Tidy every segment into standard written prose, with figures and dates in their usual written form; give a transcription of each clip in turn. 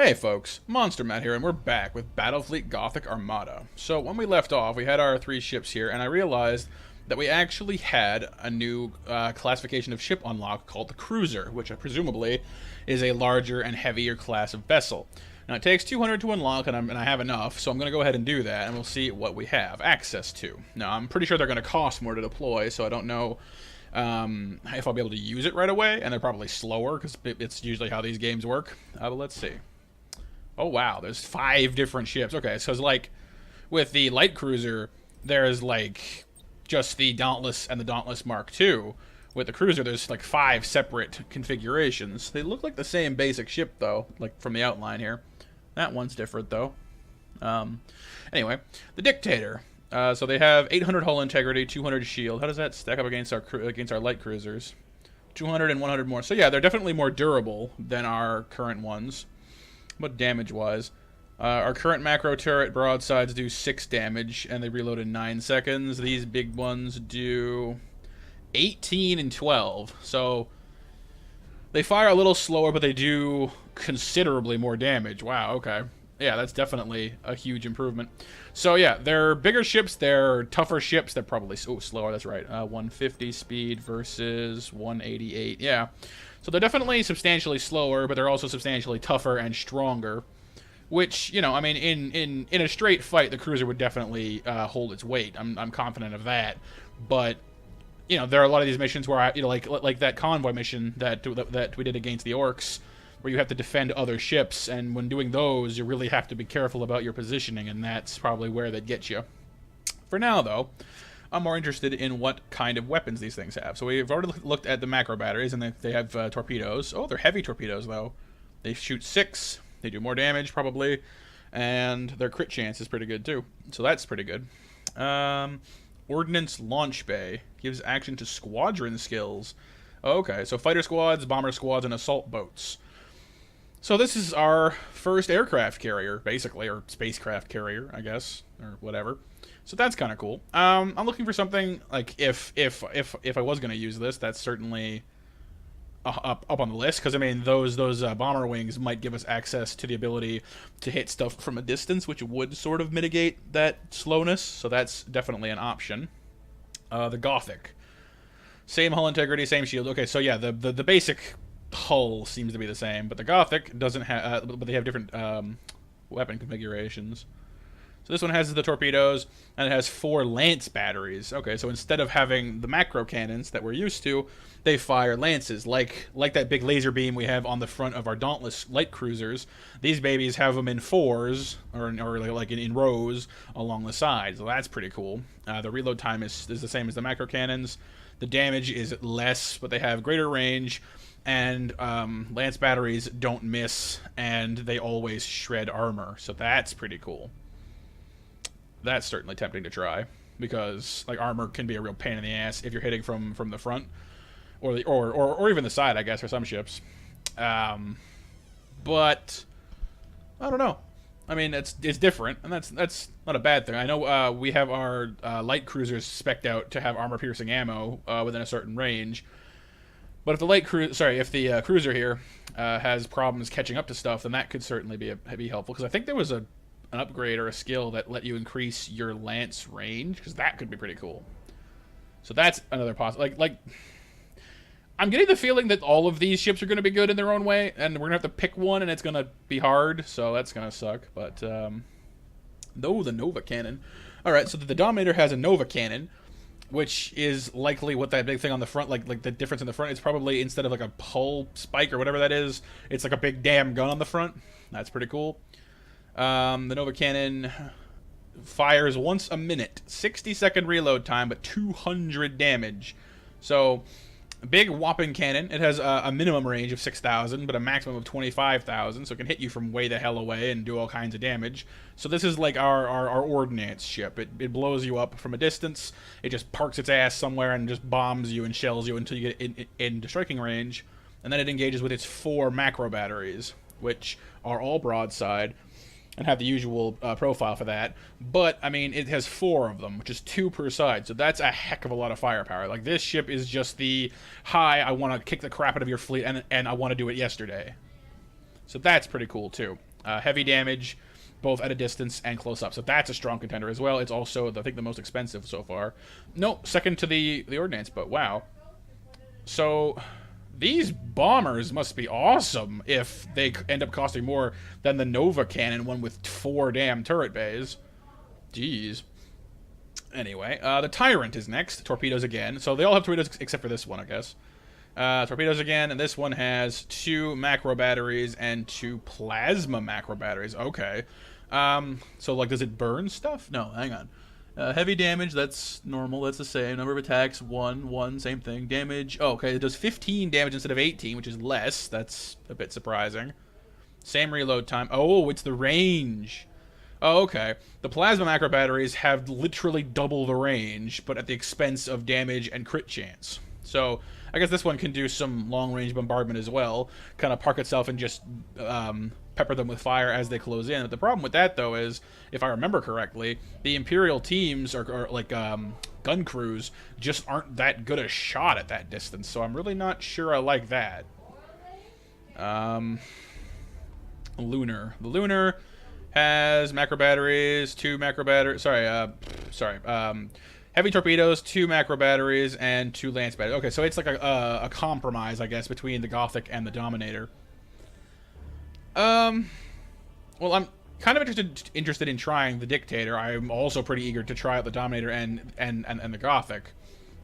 Hey folks, MonsterMatt here, and we're back with Battlefleet Gothic Armada. So when we left off, we had our 3 ships here, and I realized that we actually had a new classification of ship unlock called the Cruiser, which presumably is a larger and heavier class of vessel. Now it takes 200 to unlock, and I have enough, so I'm going to go ahead and do that, and we'll see what we have access to. Now I'm pretty sure they're going to cost more to deploy, so I don't know if I'll be able to use it right away, and they're probably slower, because it's usually how these games work. But let's see. Oh wow, there's 5 different ships. Okay, so it's like with the light cruiser, there's like just the Dauntless and the Dauntless Mark II. With the cruiser, there's like 5 separate configurations. They look like the same basic ship though, like from the outline here. That one's different though. Anyway, the Dictator. So they have 800 hull integrity, 200 shield. How does that stack up against our light cruisers? 200 and 100 more. So yeah, they're definitely more durable than our current ones. But damage-wise, our current macro turret broadsides do 6 damage, and they reload in 9 seconds. These big ones do 18 and 12. So they fire a little slower, but they do considerably more damage. Wow, okay. Yeah, that's definitely a huge improvement. So yeah, they're bigger ships, they're tougher ships, they're probably slower, that's right. 150 speed versus 188, yeah. So they're definitely substantially slower, but they're also substantially tougher and stronger. Which, you know, I mean, in a straight fight, the cruiser would definitely hold its weight. I'm confident of that. But, you know, there are a lot of these missions where, like that convoy mission that we did against the orcs, where you have to defend other ships, and when doing those, you really have to be careful about your positioning, and that's probably where that gets you. For now, though, I'm more interested in what kind of weapons these things have. So we've already looked at the macro batteries, and they have torpedoes. Oh, they're heavy torpedoes, though. They shoot 6. They do more damage, probably. And their crit chance is pretty good, too. So that's pretty good. Ordnance Launch Bay gives action to squadron skills. Okay, so fighter squads, bomber squads, and assault boats. So this is our first aircraft carrier, basically, or spacecraft carrier, I guess, or whatever. So that's kind of cool. I'm looking for something like if I was going to use this, that's certainly up on the list, because I mean those bomber wings might give us access to the ability to hit stuff from a distance, which would sort of mitigate that slowness. So that's definitely an option. The Gothic, same hull integrity, same shield. Okay, so yeah, the basic hull seems to be the same, but the Gothic doesn't have, but they have different weapon configurations. So this one has the torpedoes, and it has 4 lance batteries. Okay, so instead of having the macro cannons that we're used to, they fire lances, like that big laser beam we have on the front of our Dauntless light cruisers. These babies have them in 4s, or like in rows along the sides. So that's pretty cool. The reload time is the same as the macro cannons. The damage is less, but they have greater range. And lance batteries don't miss, and they always shred armor. So that's pretty cool. That's certainly tempting to try, because like armor can be a real pain in the ass if you're hitting from the front or even the side, I guess, for some ships. But I don't know. I mean, it's different, and that's not a bad thing. I know we have our light cruisers spec'd out to have armor-piercing ammo within a certain range. But if the cruiser here has problems catching up to stuff, then that could certainly be helpful. Because I think there was an upgrade or a skill that let you increase your lance range, because that could be pretty cool. So that's another possibility. I'm getting the feeling that all of these ships are going to be good in their own way, and we're going to have to pick one, and it's going to be hard, so that's going to suck. But the Nova Cannon. All right, so the Dominator has a Nova Cannon, which is likely what that big thing on the front, like the difference in the front, it's probably instead of like a hull spike or whatever that is, it's like a big damn gun on the front. That's pretty cool. The Nova Cannon fires once a minute, 60-second reload time, but 200 damage. So, big whopping cannon. It has a minimum range of 6,000, but a maximum of 25,000, so it can hit you from way the hell away and do all kinds of damage. So this is like our ordnance ship. It blows you up from a distance. It just parks its ass somewhere and just bombs you and shells you until you get into striking range. And then it engages with its 4 macro batteries, which are all broadside and have the usual profile for that. But, I mean, it has 4 of them, which is 2 per side, so that's a heck of a lot of firepower. Like, this ship is just the, I want to kick the crap out of your fleet, and I want to do it yesterday. So that's pretty cool, too. Heavy damage, both at a distance and close up. So that's a strong contender as well. It's also, I think, the most expensive so far. No, second to the Ordnance, but wow. So these bombers must be awesome if they end up costing more than the Nova Cannon one with 4 damn turret bays. Jeez. Anyway, the Tyrant is next. Torpedoes again. So they all have torpedoes except for this one, I guess. Torpedoes again, and this one has 2 macro batteries and 2 plasma macro batteries. Okay. So, like, does it burn stuff? No, hang on. Heavy damage, that's normal, that's the same. Number of attacks, 1, same thing. Damage, oh, okay, it does 15 damage instead of 18, which is less. That's a bit surprising. Same reload time. Oh, it's the range. Oh, okay. The plasma macro batteries have literally double the range, but at the expense of damage and crit chance. So, I guess this one can do some long-range bombardment as well. Kind of park itself and just pepper them with fire as they close in. But the problem with that, though, is, if I remember correctly, the Imperial teams, or like gun crews, just aren't that good a shot at that distance. So I'm really not sure I like that. Lunar. The Lunar has macro batteries, 2 macro batteries. Heavy torpedoes, 2 macro batteries, and 2 lance batteries. Okay, so it's like a compromise, I guess, between the Gothic and the Dominator. Well, I'm kind of interested in trying the Dictator. I'm also pretty eager to try out the Dominator and the Gothic,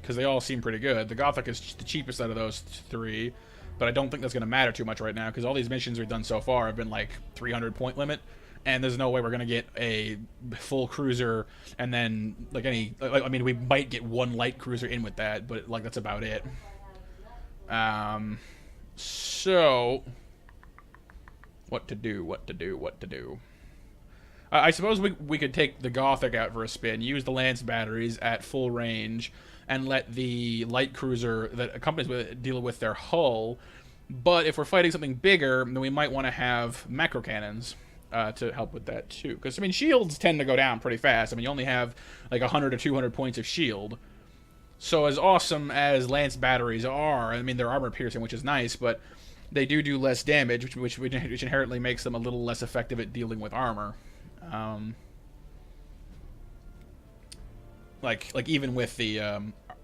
because they all seem pretty good. The Gothic is the cheapest out of those 3, but I don't think that's going to matter too much right now, because all these missions we've done so far have been like 300 point limit. And there's no way we're gonna get a full cruiser, and then like I mean, we might get 1 light cruiser in with that, but like that's about it. So what to do? I suppose we could take the Gothic out for a spin, use the lance batteries at full range, and let the light cruiser that accompanies with it deal with their hull. But if we're fighting something bigger, then we might want to have macro cannons. To help with that too, because I mean shields tend to go down pretty fast. I mean you only have like 100 or 200 points of shield, so as awesome as lance batteries are, I mean they're armor piercing, which is nice, but they do less damage, which inherently makes them a little less effective at dealing with armor. Like even with the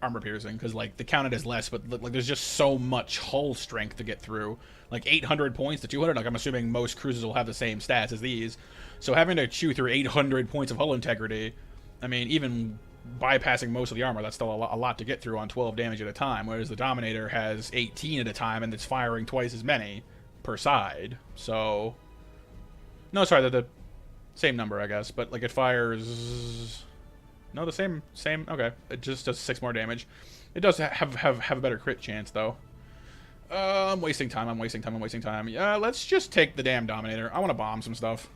armor piercing, because like the counted is less, but like there's just so much hull strength to get through. Like 800 points to 200, like I'm assuming most cruisers will have the same stats as these. So having to chew through 800 points of hull integrity, I mean, even bypassing most of the armor, that's still a lot to get through on 12 damage at a time, whereas the Dominator has 18 at a time, and it's firing twice as many per side. So, no, sorry, they're the same number, I guess, but like it fires... No, the same, okay, it just does 6 more damage. It does have a better crit chance, though. I'm wasting time. Yeah, let's just take the damn Dominator. I want to bomb some stuff.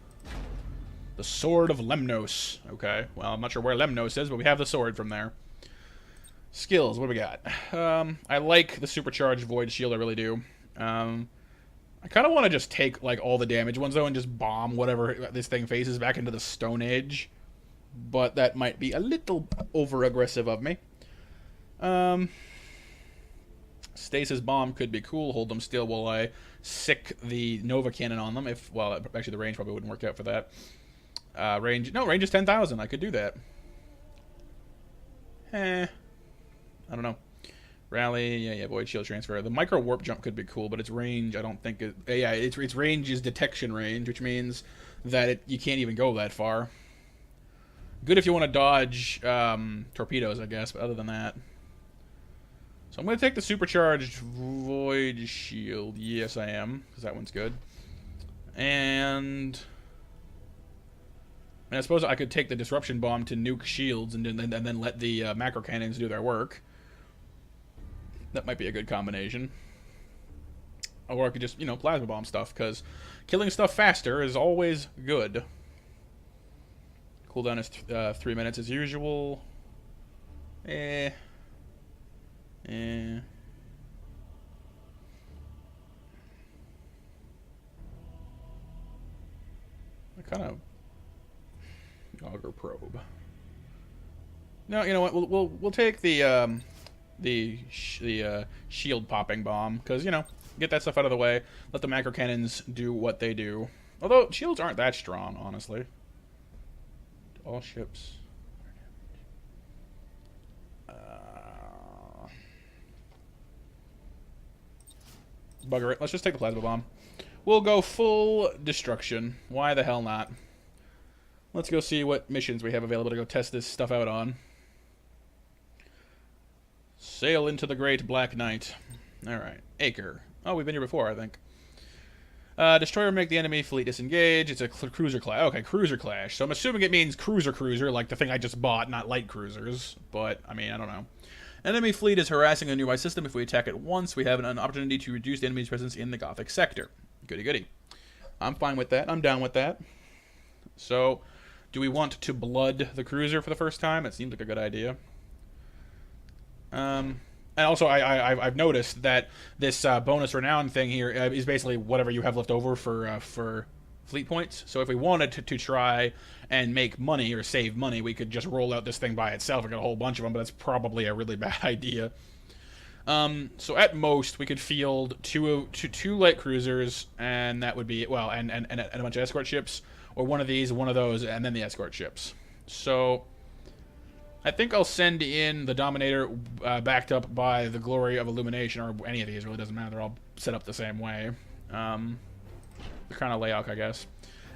The Sword of Lemnos. Okay, well, I'm not sure where Lemnos is, but we have the sword from there. Skills, what do we got? I like the Supercharged Void Shield, I really do. I kind of want to just take, like, all the damage ones, though, and just bomb whatever this thing faces back into the Stone Age. But that might be a little over-aggressive of me. Stasis Bomb could be cool. Hold them still while I sick the Nova Cannon on them. Well, actually the range probably wouldn't work out for that. Range is 10,000. I could do that. I don't know. Rally, yeah, Void Shield Transfer. The Micro Warp Jump could be cool, but its range, I don't think its range is detection range, which means that you can't even go that far. Good if you want to dodge torpedoes, I guess, but other than that. So I'm going to take the Supercharged Void Shield. Yes, I am, because that one's good. And I suppose I could take the Disruption Bomb to nuke shields and then let the macro cannons do their work. That might be a good combination. Or I could just, plasma bomb stuff, because killing stuff faster is always good. Cooldown is 3 minutes as usual. I kind of auger probe. No, you know what? We'll take the shield popping bomb, because get that stuff out of the way. Let the macro cannons do what they do. Although, shields aren't that strong, honestly. All ships. Bugger it. Let's just take the plasma bomb. We'll go full destruction. Why the hell not? Let's go see what missions we have available to go test this stuff out on. Sail into the great black night. Alright. Acre. Oh, we've been here before, I think. Destroyer make the enemy fleet disengage. It's a cruiser clash. Okay, cruiser clash. So I'm assuming it means cruiser, like the thing I just bought, not light cruisers. But, I mean, I don't know. Enemy fleet is harassing a nearby system. If we attack it once, we have an opportunity to reduce the enemy's presence in the Gothic sector. Goody goody. I'm fine with that. I'm down with that. So, do we want to blood the cruiser for the first time? It seems like a good idea. And also, I've noticed that this bonus renown thing here is basically whatever you have left over for fleet points. So if we wanted to try and make money or save money, we could just roll out this thing by itself and get a whole bunch of them, but that's probably a really bad idea. So at most, we could field two light cruisers, and that would be, well, and a bunch of escort ships, or one of these, one of those, and then the escort ships. So I think I'll send in the Dominator backed up by the Glory of Illumination, or any of these, really doesn't matter. They're all set up the same way. They're kind of layout, I guess.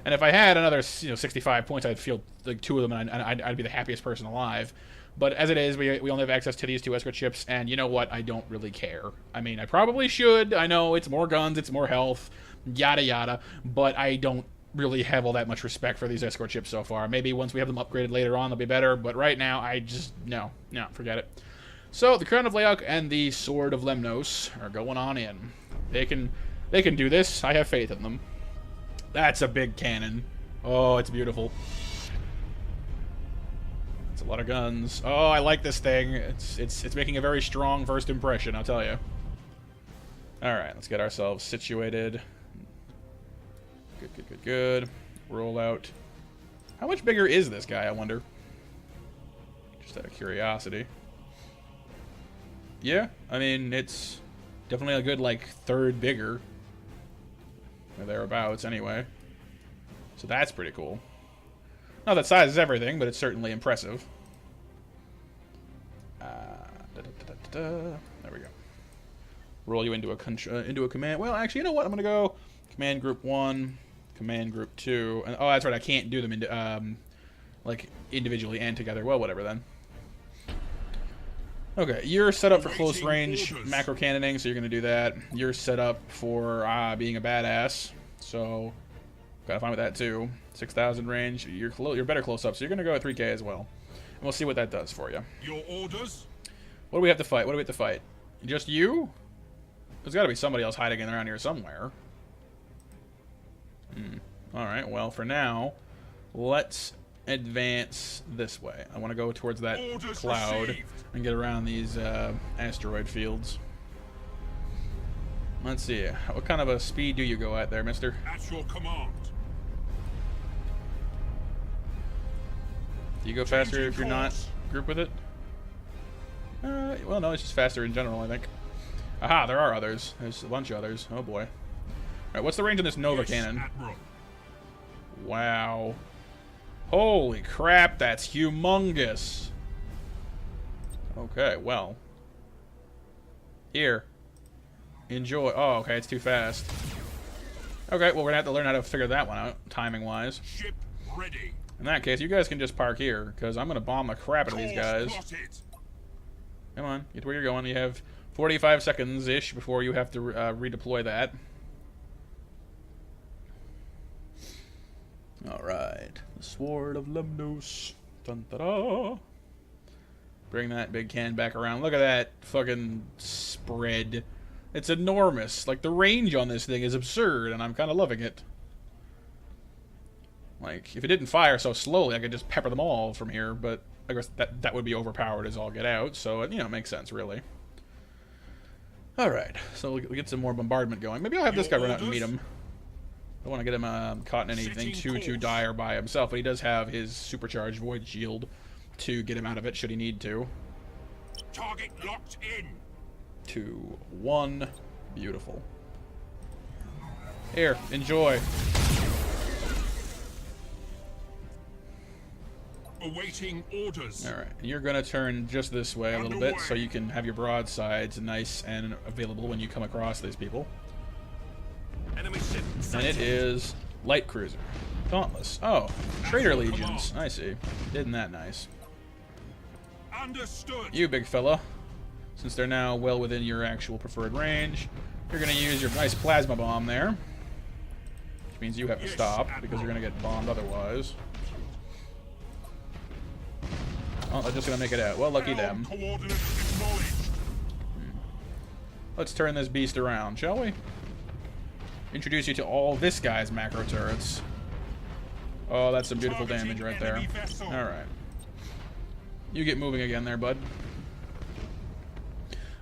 And if I had another 65 points, I'd field like 2 of them, and I'd be the happiest person alive. But as it is, we only have access to these 2 escort ships, and you know what? I don't really care. I mean, I probably should. I know it's more guns, it's more health, yada yada, but I don't really have all that much respect for these escort ships so far. Maybe once we have them upgraded later on, they'll be better, but right now, I just, no, forget it. So, the Crown of Laok and the Sword of Lemnos are going on in. They can do this. I have faith in them. That's a big cannon. Oh, it's beautiful. It's a lot of guns. Oh, I like this thing. It's making a very strong first impression, I'll tell you. Alright, let's get ourselves situated. Good. Roll out. How much bigger is this guy, I wonder? Just out of curiosity. Yeah, I mean, it's definitely a good, like, third bigger. Or thereabouts, anyway. So that's pretty cool. Not that size is everything, but it's certainly impressive. There we go. Roll you into a command. Well, actually, you know what? I'm gonna go command group 1, command group 2, and oh, that's right. I can't do them into like individually and together. Well, whatever then. Okay, you're set up for close range macro cannoning, so you're gonna do that. You're set up for being a badass, so gotta find with that too. 6,000 range. You're better close up, so you're gonna go at 3K as well. And we'll see what that does for you. Your orders? What do we have to fight? What do we have to fight? Just you? There's got to be somebody else hiding around here somewhere. Alright, well, for now, let's advance this way. I want to go towards that cloud and get around these asteroid fields. Let's see. What kind of a speed do you go at there, mister? At your command. Do you go faster if you're not grouped with it? Well, no, it's just faster in general, I think. Aha, there are others. There's a bunch of others. Oh, boy. Alright, what's the range on this Nova cannon? Admiral. Wow. Holy crap, that's humongous. Okay, well. Here. Enjoy. Oh, okay, it's too fast. Okay, well, we're gonna have to learn how to figure that one out, timing-wise. Ship ready. In that case, you guys can just park here, because I'm gonna bomb the crap out of these guys. Come on, get to where you're going. You have 45 seconds-ish before you have to redeploy that. Alright. The Sword of Lemnos. Dun-da-da. Bring that big can back around. Look at that fucking spread. It's enormous. Like, the range on this thing is absurd, and I'm kind of loving it. Like, if it didn't fire so slowly, I could just pepper them all from here, but I guess that would be overpowered as all get out, so, you know, it makes sense, really. Alright, so we'll get some more bombardment going. Maybe I'll have this guy run out and meet him. I don't want to get him caught in anything too dire by himself, but he does have his supercharged void shield to get him out of it should he need to. Target locked in. 2, 1. Beautiful. Here, enjoy. Awaiting orders. All right, and you're gonna turn just this way a little bit so you can have your broadsides nice and available when you come across these people. Enemy ship. And it is light cruiser, dauntless. Oh, Traitor Legions. I see. Isn't that nice? Understood. You big fella, since they're now well within your actual preferred range, you're gonna use your nice plasma bomb there, which means you have to stop because you're gonna get bombed otherwise. Oh, they're just gonna make it out. Well, lucky them. Coordinates acknowledged. Let's turn this beast around, shall we? Introduce you to all this guy's macro turrets. Oh, that's some beautiful damage right there. Alright. You get moving again there, bud.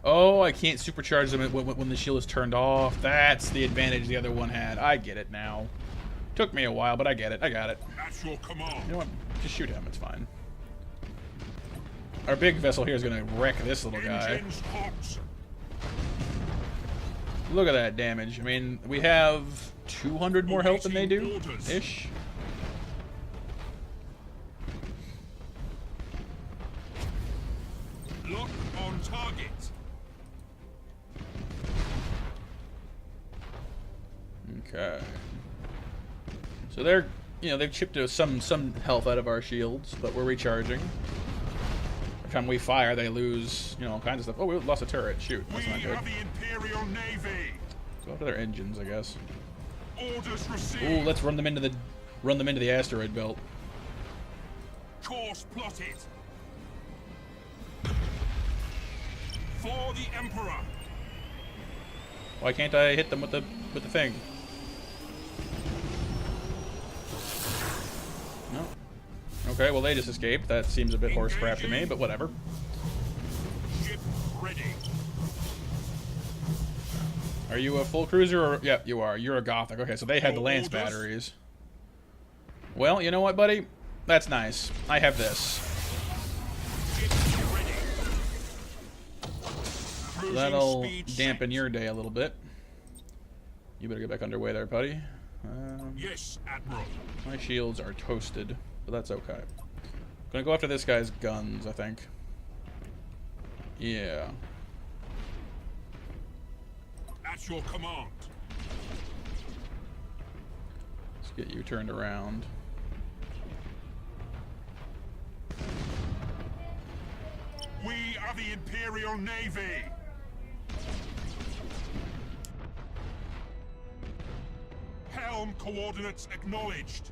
Oh, I can't supercharge them when the shield is turned off. That's the advantage the other one had. I get it now. Took me a while, but I get it. I got it. That's your command. You know what? Just shoot him. It's fine. Our big vessel here is going to wreck this little guy. Engines hot. Look at that damage. I mean, we have 200 more health than they do, ish. Lock on target. Okay. So they're, you know, they've chipped some health out of our shields, but we're recharging. Every time we fire, they lose, you know, all kinds of stuff. Oh, we lost a turret. Shoot, that's not good. We are the Imperial Navy. Go after their engines, I guess. Orders received. Ooh, let's run them into the asteroid belt. Course plotted. For the Emperor. Why can't I hit them with the thing? No. Okay, well they just escaped. That seems a bit horse crap to me, but whatever. Ship ready. Are you a full cruiser or yep, you are. You're a Gothic. Okay, so they had the lance batteries. Well, you know what, buddy? That's nice. I have this. So that'll dampen your day a little bit. You better get back underway there, buddy. Yes, Admiral. My shields are toasted, but that's okay. Gonna go after this guy's guns, I think. Yeah. At your command. Let's get you turned around. We are the Imperial Navy. Helm coordinates acknowledged.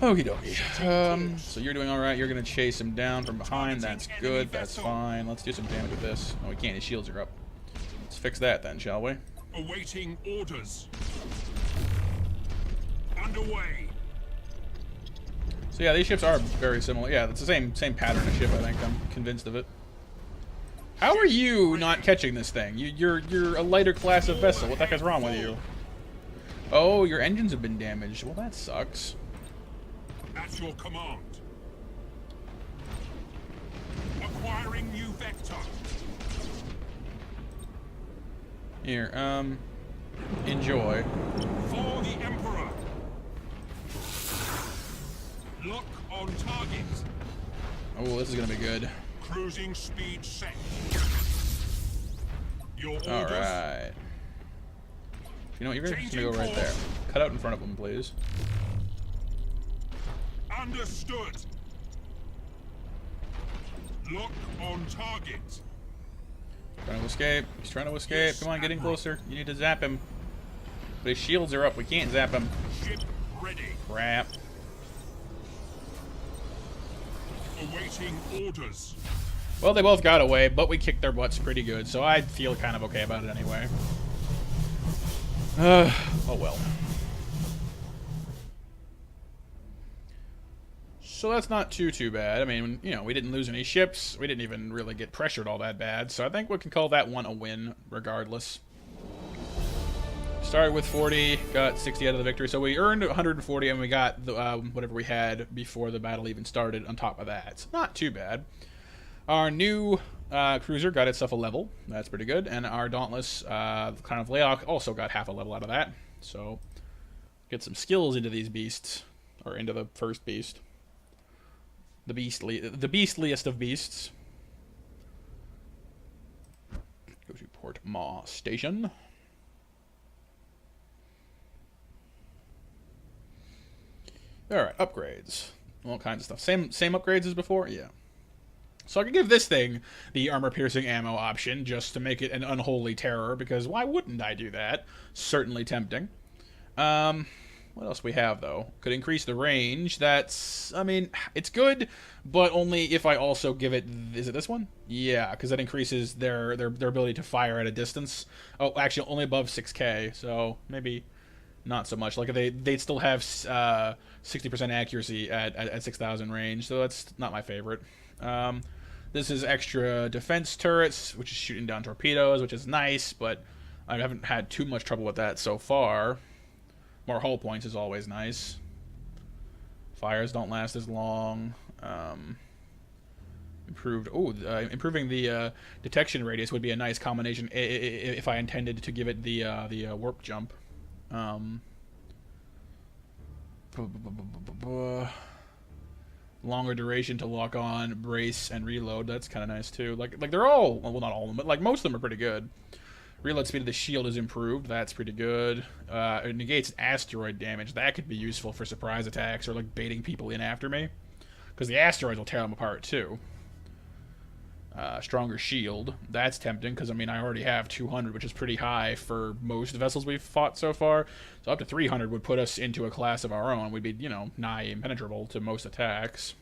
Okie dokie. So you're doing alright. You're going to chase him down from behind. That's good. That's fine. Let's do some damage with this. No, we can't. His shields are up. Let's fix that then, shall we? Awaiting orders. Underway. So yeah, these ships are very similar. Yeah, it's the same pattern of ship, I think. I'm convinced of it. How are you not catching this thing? You're a lighter class of vessel. What the heck is wrong with you? Oh, your engines have been damaged. Well, that sucks. At your command. Acquiring new vector. Here, enjoy. For the Emperor. Lock on target. Oh, this is gonna be good. Cruising speed set. Your orders. All right. You know what? You're just gonna go right there. Cut out in front of them, please. Understood. Lock on target. Trying to escape. He's trying to escape. Yes, Come on, get in Admiral. closer. You need to zap him. But his shields are up. We can't zap him. Ship ready. Crap. Awaiting orders. Well, they both got away, but we kicked their butts pretty good, so I feel kind of okay about it anyway. Oh well. So that's not too bad. I mean, you know, we didn't lose any ships. We didn't even really get pressured all that bad, so I think we can call that one a win, regardless. Started with 40, got 60 out of the victory, so we earned 140, and we got the, whatever we had before the battle even started on top of that. It's not too bad. Our new cruiser got itself a level. That's pretty good. And our Dauntless, kind of Layock, also got half a level out of that. So, get some skills into these beasts. Or into the first beast. The beastliest of beasts. Go to Port Maw Station. Alright, upgrades. All kinds of stuff. Same upgrades as before? Yeah. So I could give this thing the armor-piercing ammo option just to make it an unholy terror, because why wouldn't I do that? Certainly tempting. What else we have, though? Could increase the range. That's, I mean, it's good, but only if I also give it, is it this one? Yeah, because that increases their ability to fire at a distance. Oh, actually, only above 6k, so maybe not so much. Like, they'd still have 60% accuracy at 6,000 range, so that's not my favorite. This is extra defense turrets, which is shooting down torpedoes, which is nice, but I haven't had too much trouble with that so far. More hull points is always nice. Fires don't last as long. Improving the detection radius would be a nice combination if I intended to give it the warp jump. Longer duration to lock on, brace, and reload. That's kind of nice too. Like they're all, well, not all of them, but like most of them are pretty good. Reload speed of the shield is improved. That's pretty good. It negates asteroid damage. That could be useful for surprise attacks or like baiting people in after me, because the asteroids will tear them apart too. Stronger shield. That's tempting, because I mean I already have 200, which is pretty high for most vessels we've fought so far. So up to 300 would put us into a class of our own. We'd be, you know, nigh impenetrable to most attacks.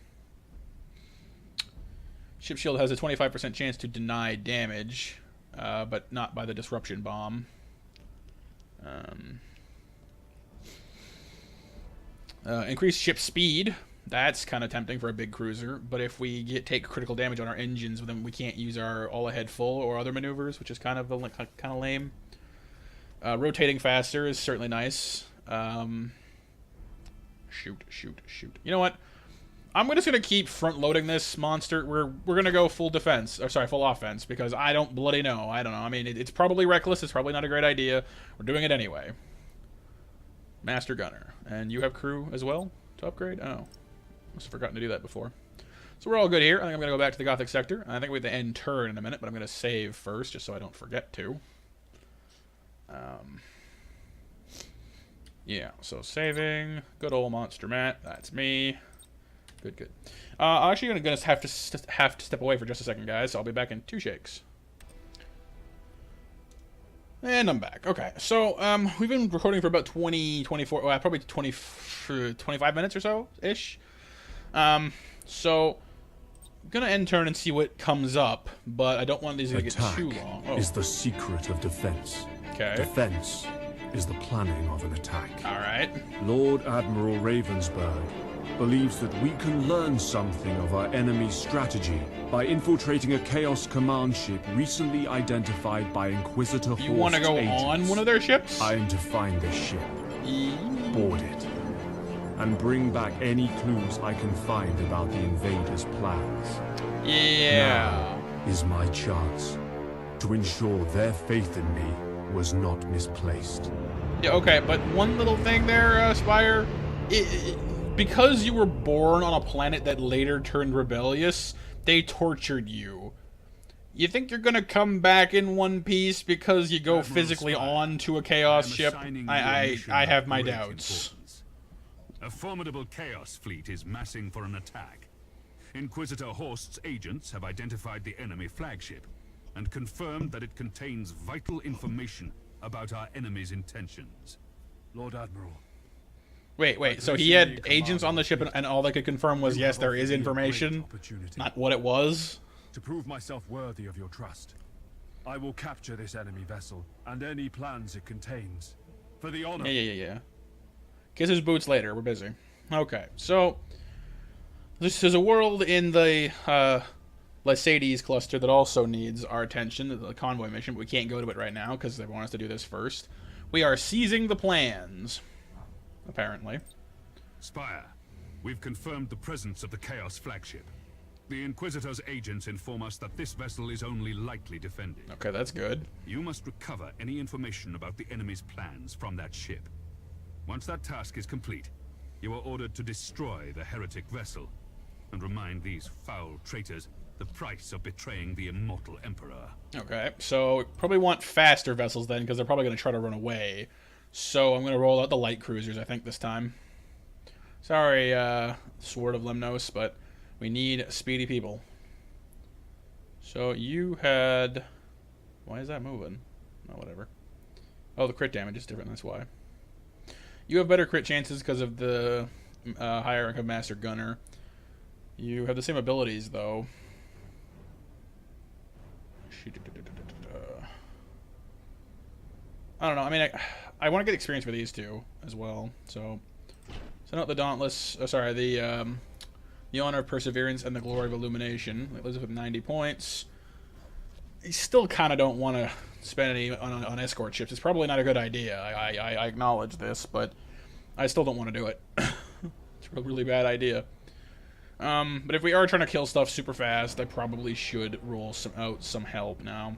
Ship shield has a 25% chance to deny damage. But not by the disruption bomb. Increased ship speed. That's kind of tempting for a big cruiser. But if we take critical damage on our engines, then we can't use our all-ahead full or other maneuvers, which is kind of lame. Rotating faster is certainly nice. Shoot. You know what? I'm just gonna keep front-loading this monster. We're gonna go full defense, or sorry, full offense, because I don't bloody know. I don't know. I mean, it's probably reckless. It's probably not a great idea. We're doing it anyway. Master Gunner, and you have crew as well to upgrade. Oh, must have forgotten to do that before. So we're all good here. I think I'm gonna go back to the Gothic sector. I think we have to end turn in a minute, but I'm gonna save first just so I don't forget to. Yeah. So saving. Good old MonsterMatt. That's me. Good. I'm actually gonna have to step away for just a second, guys. So I'll be back in 2 shakes. And I'm back. Okay, so we've been recording for about 24, well, probably 25 minutes or so ish. So I'm gonna end turn and see what comes up, but I don't want these to get too long. Oh. Is the secret of defense. Okay. Defense is the planning of an attack. All right. Lord Admiral Ravensburg believes that we can learn something of our enemy's strategy by infiltrating a Chaos command ship recently identified by Inquisitor Horst's You want to go agents. on one of their ships? I am to find this ship, board it, and bring back any clues I can find about the invaders' plans. Yeah. Now is my chance to ensure their faith in me was not misplaced. Yeah, okay, but one little thing there, Spire. Because you were born on a planet that later turned rebellious, they tortured you. You think you're gonna come back in one piece because you go physically onto a Chaos ship? I have my doubts. A formidable Chaos fleet is massing for an attack. Inquisitor Horst's agents have identified the enemy flagship and confirmed that it contains vital information about our enemy's intentions. Lord Admiral. Wait, so he had agents on the ship and all they could confirm was, yes, there is information, not what it was? To prove myself worthy of your trust, I will capture this enemy vessel and any plans it contains. For the honor. Yeah. Kiss his boots later, we're busy. Okay, so this is a world in the Lycides cluster that also needs our attention, the convoy mission, but we can't go to it right now because they want us to do this first. We are seizing the plans. Apparently. Spire, we've confirmed the presence of the Chaos flagship. The Inquisitor's agents inform us that this vessel is only lightly defended. Okay, that's good. You must recover any information about the enemy's plans from that ship. Once that task is complete, you are ordered to destroy the heretic vessel and remind these foul traitors the price of betraying the immortal Emperor. Okay, so probably want faster vessels then, because they're probably going to try to run away. So I'm going to roll out the light cruisers, I think, this time. Sorry, Sword of Lemnos, but we need speedy people. So you had... Why is that moving? Oh, whatever. Oh, the crit damage is different, that's why. You have better crit chances because of the higher rank of Master Gunner. You have the same abilities, though. I don't know. I mean, I want to get experience for these two as well. So, send out the Dauntless. Oh, sorry, the Honor of Perseverance and the Glory of Illumination. It lives with 90 points. You still kind of don't want to spend any on escort ships. It's probably not a good idea. I acknowledge this, but I still don't want to do it. It's a really bad idea. But if we are trying to kill stuff super fast, I probably should roll out some help now.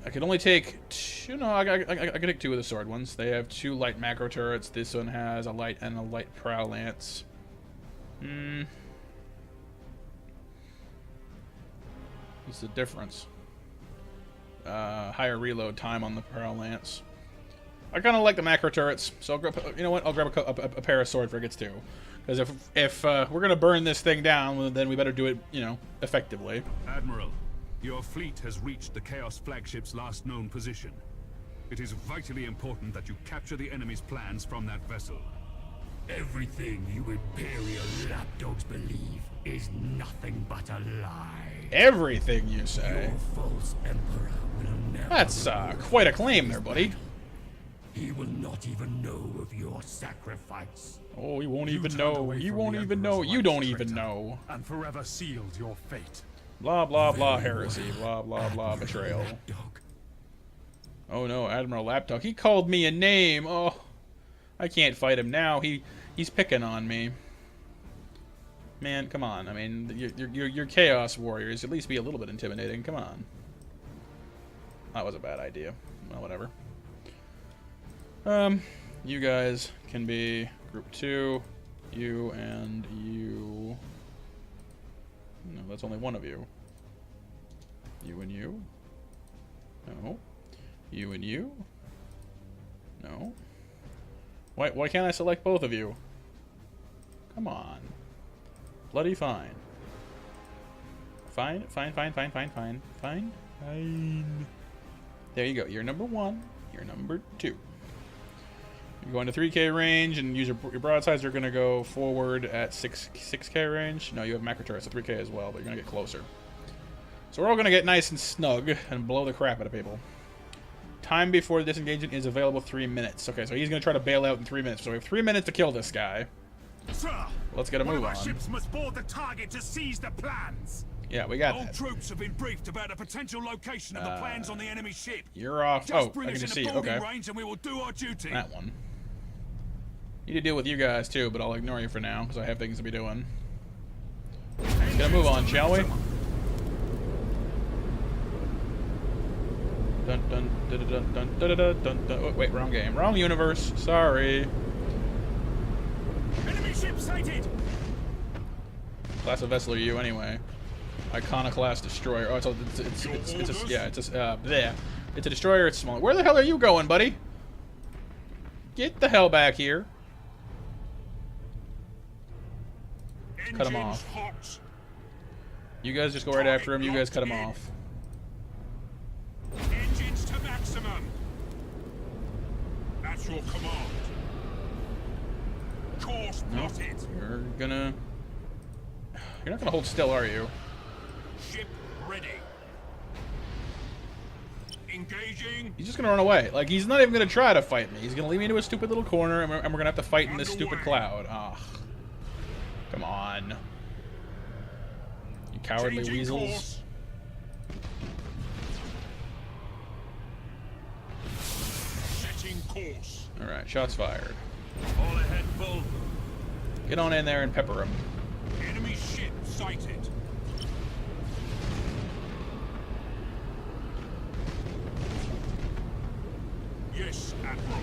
I could only take two. No, I could take two of the sword ones. They have 2 light macro turrets. This one has a light and a light prow lance. What's the difference? Higher reload time on the prow lance. I kind of like the macro turrets, so you know what? I'll grab a pair of sword frigates too. Because if we're gonna burn this thing down, then we better do it, you know, effectively. Admiral, your fleet has reached the Chaos flagship's last known position. It is vitally important that you capture the enemy's plans from that vessel. Everything you Imperial lapdogs believe is nothing but a lie. Everything you say. Your false Emperor will never... That's quite a claim there, buddy. He will not even know of your sacrifice. Oh, he won't even know. He won't even know. You don't even know. And forever sealed your fate. Blah, blah, blah, heresy. Blah, blah, blah, betrayal. Oh no, Admiral Lapdog. He called me a name. Oh, I can't fight him now. He's picking on me. Man, come on. I mean, you're Chaos Warriors. At least be a little bit intimidating. Come on. That was a bad idea. Well, whatever. You guys can be group 2. You and you. No, that's only one of you. You and you. No. You and you. No. Why can't I select both of you? Come on. Bloody fine. Fine. There you go. You're number 1. You're number 2. You go into 3K range and use your broadsides are going to go forward at 6K range. No, you have macro turrets, so 3K as well, but you're going to get closer. So we're all going to get nice and snug and blow the crap out of people. Time before disengagement is available 3 minutes. Okay, so he's going to try to bail out in 3 minutes. So we have 3 minutes to kill this guy. Sir, let's get a move on. Our ships must board the target to seize the plans. Yeah, we got All that. troops have been briefed about the potential location of the plans on the enemy ship. You're off. Just Oh, bring I us can into see. boarding Okay. range and we will do our duty. That one. Need to deal with you guys too, but I'll ignore you for now because I have things to be doing. Let's get a move on, shall we? Dun dun dun dun dun dun dun dun dun. Oh, wait, wrong game, wrong universe. Sorry. Enemy ship sighted. Class of vessel are you anyway? Iconoclast destroyer. Oh, it's a destroyer. It's small. Where the hell are you going, buddy? Get the hell back here. Cut him off. Hot. You guys just go right after him. You guys cut him off. Engines to maximum. That's your command. Course plotted. You're not gonna hold still, are you? Ship ready. Engaging. He's just gonna run away. Like, he's not even gonna try to fight me. He's gonna leave me into a stupid little corner, and we're gonna have to fight in this stupid cloud. Ah, come on, you cowardly Changing weasels. course. Setting course. All right, shots fired. All ahead, full. Get on in there and pepper him. Enemy ship sighted. Admiral.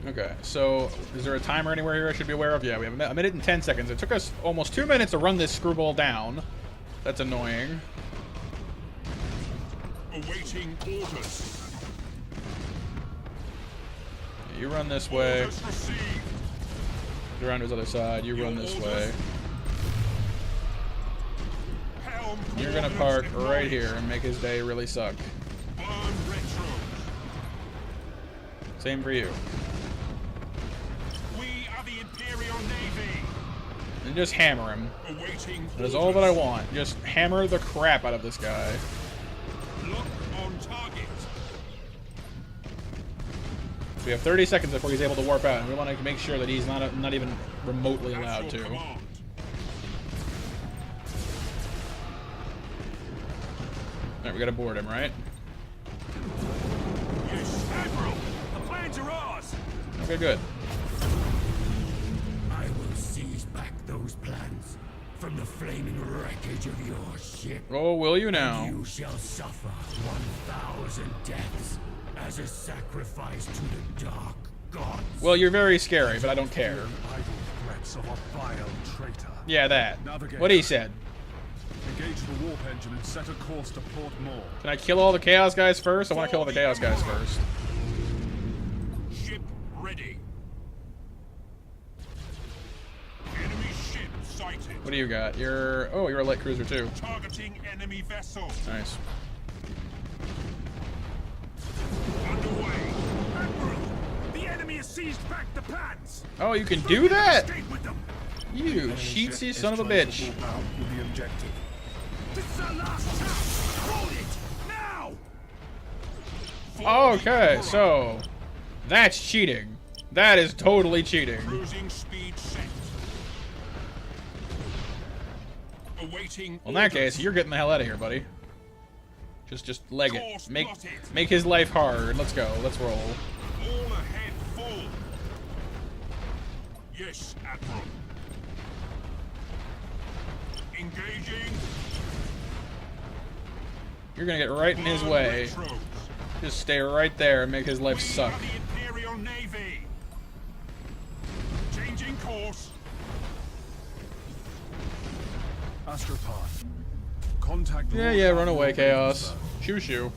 Okay, so is there a timer anywhere here I should be aware of? Yeah, we have a minute and 10 seconds. It took us almost 2 minutes to run this screwball down. That's annoying. Awaiting orders. Yeah, you run this way. Orders received. Get around to his other side. You run this way. Helm You're gonna park coordinates right here acknowledged. and make his day really suck. Burn retro. Same for you. We are the Imperial Navy. And just hammer him. Awaiting That is all that I orders. want. Just hammer the crap out of this guy. Lock on target. We have 30 seconds before he's able to warp out, and we want to make sure that he's not even remotely That's allowed your to. command. Alright, we gotta board him, right? Yes, Admiral. The plans are ours. Okay, good. I will seize back those plans from the flaming wreckage of your ship. Oh, will you now? You shall suffer 1,000 deaths as a sacrifice to the dark gods. Well, you're very scary, but I don't care. Idle threats of a vile traitor. Yeah, that. Navigate. What he said. Engage the warp engine and set a course to Port Moore. Can I kill all the Chaos guys first? I want to kill all the Chaos guys first. Ship ready. Enemy ship sighted. What do you got? You're a light cruiser too. Targeting enemy vessel. Nice. Underway. Admiral, the enemy has seized back the plans. Oh, you can do that? Escape with them. You sheetsy son of a bitch. With the objective. This is our last chance. Hold it now. Okay, so that's cheating. That is totally cheating. Cruising speed set. Awaiting. Well, in that orders. case, you're getting the hell out of here, buddy. Just leg it. Course Make plotted. make his life hard. Let's go. Let's roll. All ahead full. Yes, Admiral. Engaging. You're gonna get right in his Burn way. retros. Just stay right there and make his life We suck. are the Imperial Navy. Changing course. Astropath. Contact. Yeah, Lord yeah, run Admiral away, Chaos. Ravensburg. Shoo shoo.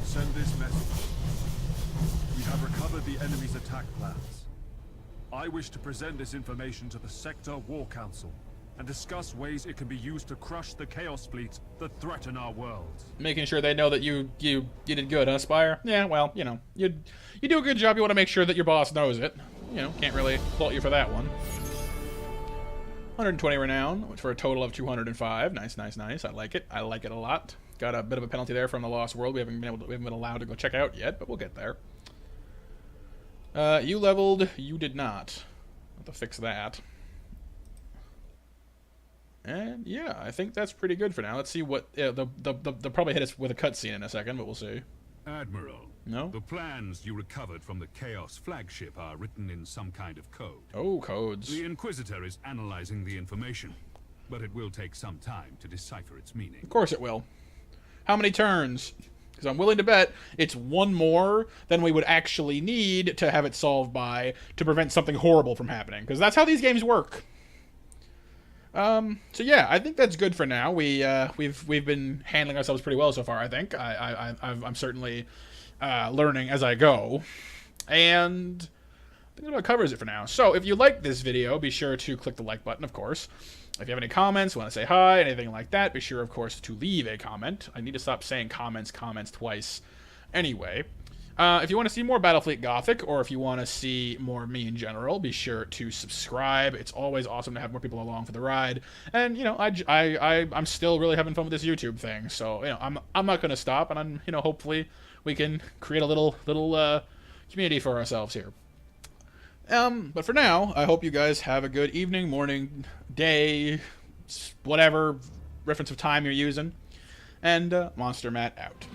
Send this message. We have recovered the enemy's attack plans. I wish to present this information to the Sector War Council and discuss ways it can be used to crush the Chaos fleets that threaten our world. Making sure they know that you did good, huh, Spire? Yeah, well, you know, you do a good job. You want to make sure that your boss knows it. You know, can't really fault you for that one. 120 renown, which for a total of 205. Nice, nice, nice. I like it. I like it a lot. Got a bit of a penalty there from the Lost World. We haven't been allowed to go check out yet, but we'll get there. You leveled. You did not. Have to fix that. And yeah, I think that's pretty good for now. Let's see what they'll probably hit us with a cutscene in a second, but we'll see. Admiral, No? the plans you recovered from the Chaos flagship are written in some kind of code. Oh, codes. The Inquisitor is analyzing the information, but it will take some time to decipher its meaning. Of course it will. How many turns? Because I'm willing to bet it's one more than we would actually need to have it solved by to prevent something horrible from happening. Because that's how these games work. So yeah, I think that's good for now. We've been handling ourselves pretty well so far. I think I'm certainly learning as I go, and I think that about covers it for now. So if you like this video, be sure to click the like button, of course. If you have any comments, want to say hi, anything like that, be sure, of course, to leave a comment. I need to stop saying comments twice. Anyway. If you want to see more Battlefleet Gothic, or if you want to see more me in general, be sure to subscribe. It's always awesome to have more people along for the ride. And, you know, I'm still really having fun with this YouTube thing. So, you know, I'm not going to stop, and I'm, you know, hopefully we can create a little community for ourselves here. But for now, I hope you guys have a good evening, morning, day, whatever reference of time you're using. And MonsterMatt out.